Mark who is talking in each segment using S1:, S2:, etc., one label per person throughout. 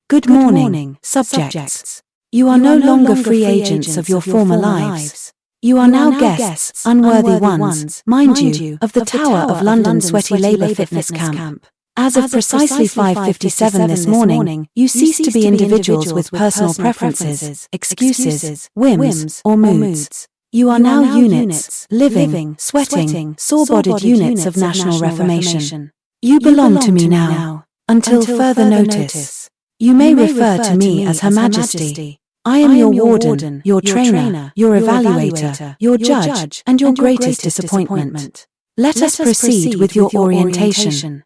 S1: Good morning, subjects. You are no longer free agents of your former lives. You are now guests, unworthy ones, mind you, of the Tower of London Sweaty Labour Fitness Camp. As of precisely 5:57 this morning, you cease to be individuals with personal preferences, excuses, whims, or moods. You are now units, living, sweating, sore-bodied units of national reformation. You belong to me now, until further notice. You may refer to me as Her Majesty. I am your warden, your trainer, your evaluator, your judge, and your greatest disappointment. Let us proceed with your orientation.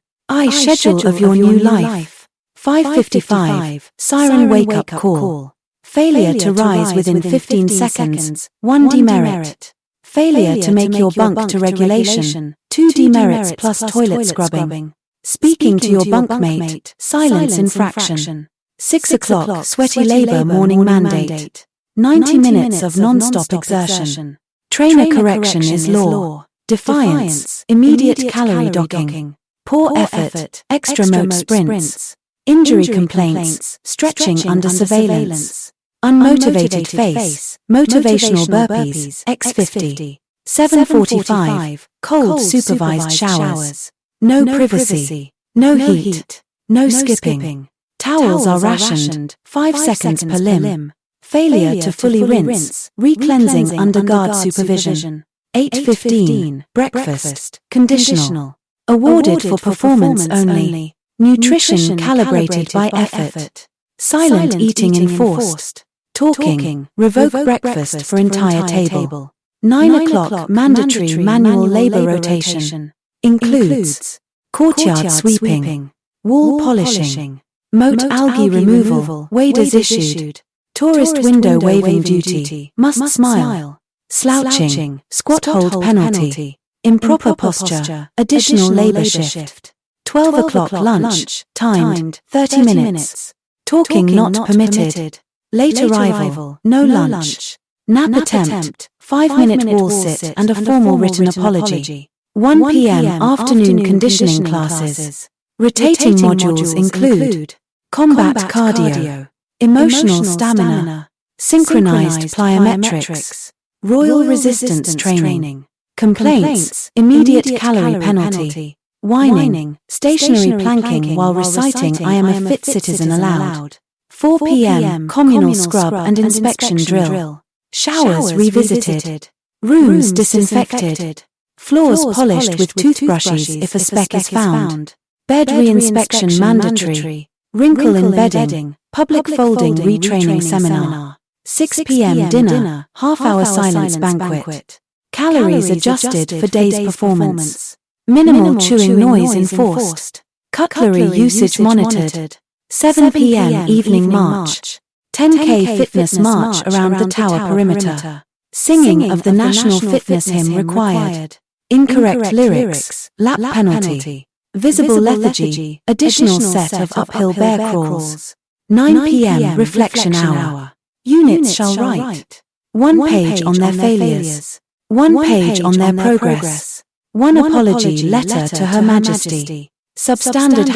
S1: Schedule of your new life. 5:55, siren wake-up call. Failure to rise within 15 seconds, 1 demerit. Failure to make your bunk to regulation, 2 demerits plus toilet scrubbing. Speaking to your bunkmate, silence infraction. 6 o'clock, sweaty labour morning mandate. 90 minutes of non-stop exertion. Trainer correction is law. Defiance, immediate calorie docking. Poor effort, extra mote sprints. Injury complaints, stretching under surveillance. Unmotivated face, motivational burpees, X50. 7:45, cold supervised showers. No privacy, no heat, no skipping. Towels are rationed, 5 seconds per limb. Failure to fully rinse, re-cleansing under guard supervision. 8:15, breakfast, conditional. Awarded for performance only. Nutrition calibrated by effort. Silent eating enforced. Talking, revoke breakfast for entire table. 9 o'clock, mandatory manual labor rotation. Includes courtyard sweeping, wall polishing, moat algae removal, waders issued. Tourist window waving duty, must smile. Slouching, squat hold penalty. Improper posture, additional labor shift. 12 o'clock lunch, timed, 30 minutes. Talking not permitted. Late arrival, no lunch. Nap attempt, 5-minute wall sit and a formal written apology. 1 p.m. afternoon conditioning classes. Rotating modules include combat cardio, emotional stamina, synchronized plyometrics, royal resistance training. Complaints, immediate calorie penalty. Whining, stationary planking while reciting I am a fit citizen aloud. 4 p.m. communal scrub and inspection drill. Showers revisited. Rooms disinfected. Floors polished with toothbrushes if a speck is found. Bed reinspection mandatory. Wrinkle in bedding. Public folding retraining seminar. 6 p.m. dinner, half-hour silence banquet. Calories adjusted for day's performance. Minimal chewing noise enforced. Cutlery usage monitored. 7 p.m. evening march. 10K fitness march around the tower perimeter. Singing of the national fitness hymn required. Incorrect lyrics, lap penalty. Visible lethargy, additional set of uphill bear crawls. 9 p.m. reflection hour. Units shall write 1 page on their failures, 1 page on their progress, 1 apology letter to Her Majesty. Substandard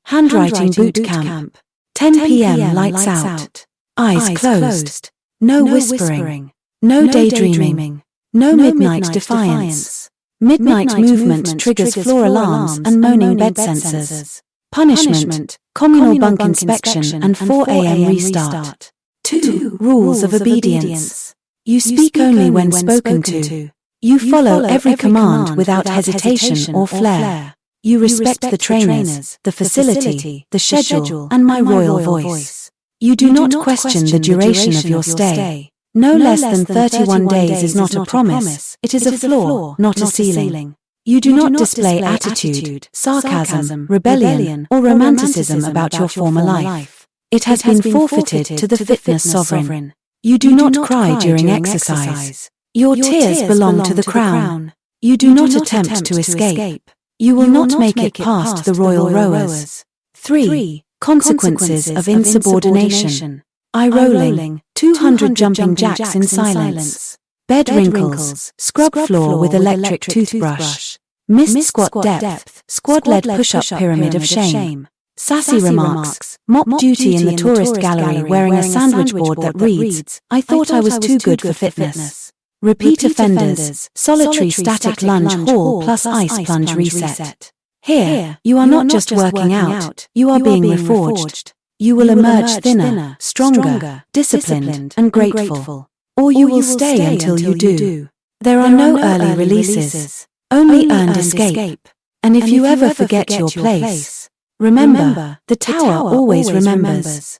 S1: handwriting boot camp. 10 p.m. lights out. Eyes closed. No whispering. No daydreaming. No midnight defiance. Midnight movement triggers floor alarms and moaning bed sensors. Punishment, communal bunk inspection and 4 a.m. restart. 2 rules of obedience. You speak only when spoken to. You follow every command without hesitation or flair. You respect the trainers, the facility, the schedule, and my royal voice. You do not question the duration of your stay. No less than 31 days is not a promise, it is a floor, not a ceiling. You do not display attitude, sarcasm, rebellion, or romanticism about your former life. It has been forfeited to the fitness sovereign. You do not cry during exercise. Your tears belong to the crown. You do not attempt to escape. You will not make it past the royal rowers. 3. Consequences of insubordination. Eye rolling, 200 jumping jacks in silence. Bed wrinkles, scrub floor with electric toothbrush. Missed squat depth, squad-led push-up pyramid of shame. Sassy remarks, mop duty in the tourist gallery wearing a sandwich board that reads, I thought I was too good for fitness. Repeat offenders, solitary static lunge haul plus ice plunge reset. Here, you are not just working out, you are being reforged. You will emerge thinner, stronger, disciplined, and grateful. Or you will stay until you do. There are no early releases, only earned escape. And if you ever forget your place, remember, the tower always remembers.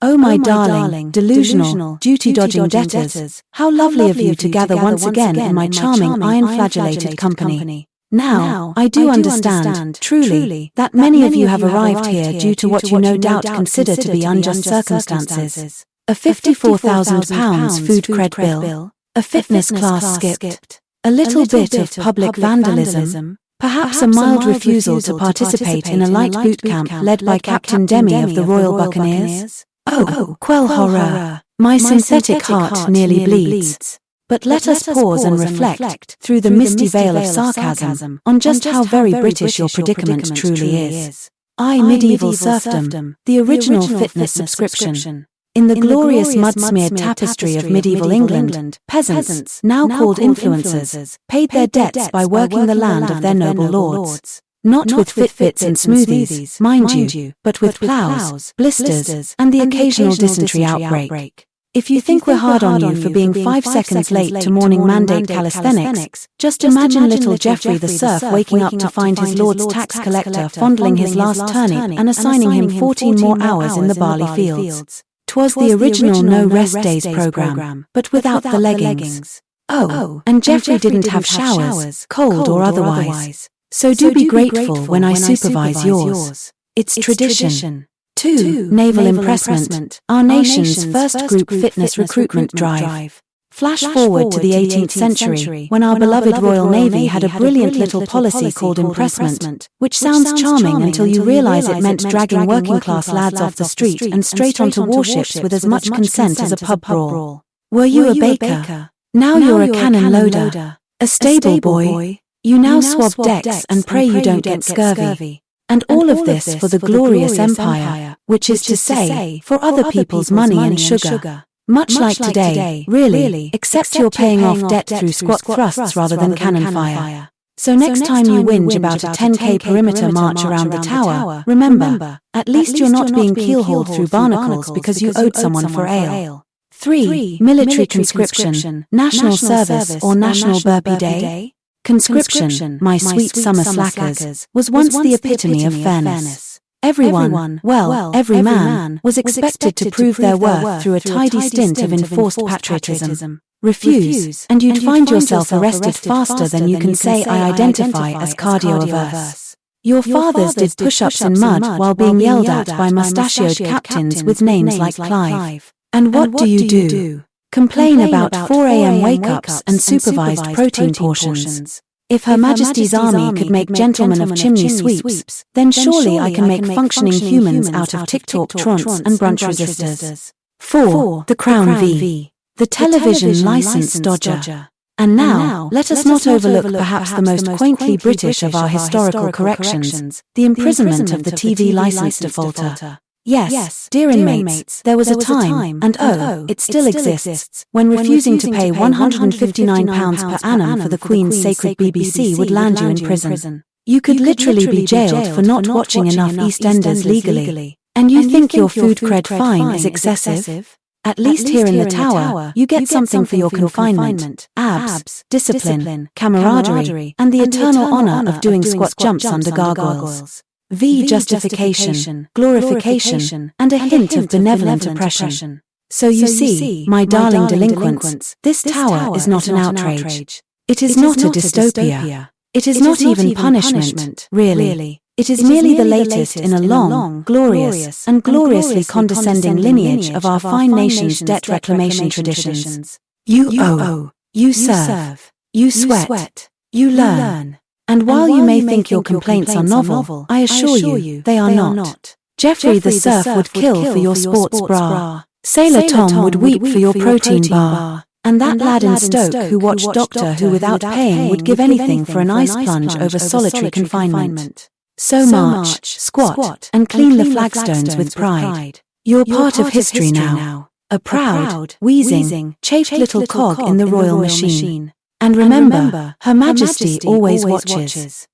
S1: Oh my darling, delusional, duty-dodging debtors, how lovely of you to gather once again in my charming iron-flagellated company. Now, I do understand, truly, that many of you have arrived here due to what you no doubt consider to be unjust circumstances. A £54,000 food cred bill, a fitness class skipped, a little bit of public vandalism, perhaps a mild refusal to participate in a light boot camp led by Captain Demi of the Royal Buccaneers. Oh, quell horror! My synthetic heart nearly bleeds. But let us pause and reflect, through the misty veil of sarcasm, on just how very British your predicament truly is. Medieval serfdom, the original fitness subscription. In the glorious mud-smeared tapestry of medieval England, peasants, now called influencers, paid their debts by working the land of their noble lords. Not with Fitbits and smoothies, mind you, but with ploughs, blisters, and the occasional dysentery outbreak. If you think we're hard on you for being 5 seconds late to morning mandate calisthenics, just imagine little Geoffrey the serf waking up to find his lord's tax collector fondling his last turnip and assigning him 14 more hours in the barley fields. 'Twas the original no rest days program, but without the leggings. Oh, and Geoffrey didn't have showers, cold or otherwise. So do be grateful when I supervise yours. It's tradition. 2. Naval Impressment, our nation's first group fitness recruitment drive. Flash forward to the 18th century, when our beloved Royal Navy had a brilliant little policy called impressment, which sounds charming until you realize it meant dragging working-class lads off the street and straight onto warships with as much consent as a pub brawl. Were you a baker? Now you're a cannon loader. A stable boy? You now swab decks and pray you don't get scurvy. And all of this for the glorious empire, which is to say, for other people's money and sugar. Much like today, really, except you're paying off debt through squat thrusts rather than cannon fire. So next time you whinge about a 10k perimeter march around the tower, remember, at least you're not being keelhauled through barnacles because you owed someone for ale. 3. Military conscription, national service or National Burpee Day? Conscription, my sweet summer slackers, was once the epitome of fairness. Everyone, well, every man, was expected to prove their worth through a tidy stint of enforced patriotism. Refuse, and you'd find yourself arrested faster than you can say I identify as cardio-averse. Your fathers did push-ups in mud while being yelled at by mustachioed captains with names like Clive. And what do you do? Complain about 4 a.m. wake-ups and supervised protein portions. If Her Majesty's Army could make gentlemen of chimney sweeps, then surely I can make functioning humans out of TikTok trunts and brunch resistors. 4. The Crown V. The television license dodger. And now, let us not overlook perhaps the most quaintly British of our historical corrections, the imprisonment of the TV license defaulter. Yes, dear inmates, there was a time, and it still exists, when refusing to pay £159 per annum for the Queen's sacred BBC would land you in prison. You could literally be jailed for not watching enough EastEnders legally. And you think your food cred fine is excessive? At least here in the Tower, you get something for your confinement: abs, discipline, camaraderie, and the eternal honour of doing squat jumps under gargoyles. V. Justification, glorification, and a hint of benevolent oppression. So you see, my darling delinquents, this tower is not an outrage. It is not a dystopia. It is not even punishment, really. It is merely the latest in a long, glorious, and gloriously condescending lineage of our fine nation's debt reclamation traditions. You owe, you serve, you sweat, you learn. And while you may think your complaints are novel, I assure you, they are not. Geoffrey the serf would kill for your sports bra. Sailor Tom would weep for your protein bar. And that lad in Stoke who watched Doctor Who without paying would give anything for an ice plunge over solitary confinement. So march, squat, and clean the flagstones with pride. You're part of history now. A proud, wheezing, chafed little cog in the royal machine. And remember, Her Majesty always watches.